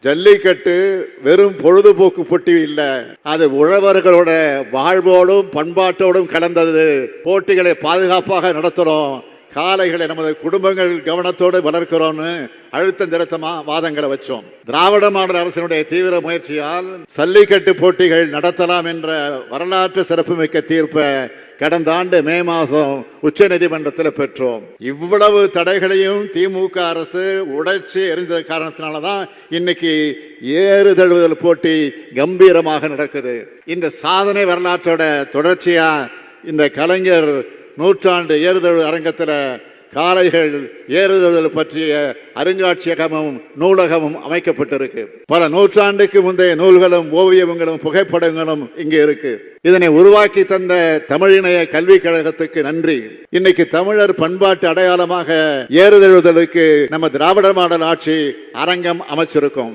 ஜல்லிக்கட்டு வெறும் பொழுதுபோக்கு போட்டி இல்ல, அது உழவர்களோட வாழ்வோடும் பண்பாட்டோடும் கலந்தது. போட்டிகளை பாதுகாப்பாக நடத்துறோம், காளைகளை நமது குடும்பங்கள் கவனத்தோடு வளர்க்கிறோம்னு அழுத்தம் திருத்தமா வாதங்களை வச்சோம். திராவிட மாடல் அரசினுடைய தீவிர முயற்சியால் ஜல்லிக்கட்டு போட்டிகள் நடத்தலாம் என்ற வரலாற்று சிறப்புமிக்க தீர்ப்பை கடந்த ஆண்டு மே மாதம் உச்ச நீதிமன்றத்தில் பெற்றோம். இவ்வளவு தடைகளையும் திமுக அரசு உடைச்சு எரிஞ்சது காரணத்தினாலதான் இன்னைக்கு ஏறு தழுவுதல் போட்டி கம்பீரமாக நடக்குது. இந்த சாதனை வரலாற்றோட தொடர்ச்சியா இந்த கலைஞர் நூற்றாண்டு ஏறுதழு அரங்கத்தில் காளைகள் ஏறுதல் பற்றிய அருங்காட்சியகமும் நூலகமும் அமைக்கப்பட்டிருக்கு. பல நூற்றாண்டுக்கு முந்தைய நூல்களும் ஓவியங்களும் புகைப்படங்களும் இங்கே இருக்கு. இதனை உருவாக்கி தந்த தமிழிணைய கல்விக் கழகத்துக்கு நன்றி. இன்னைக்கு தமிழர் பண்பாட்டு அடையாளமாக ஏறுதழுதலுக்கு நம்ம திராவிட மாடல் ஆட்சி அரங்கம் அமைச்சிருக்கோம்.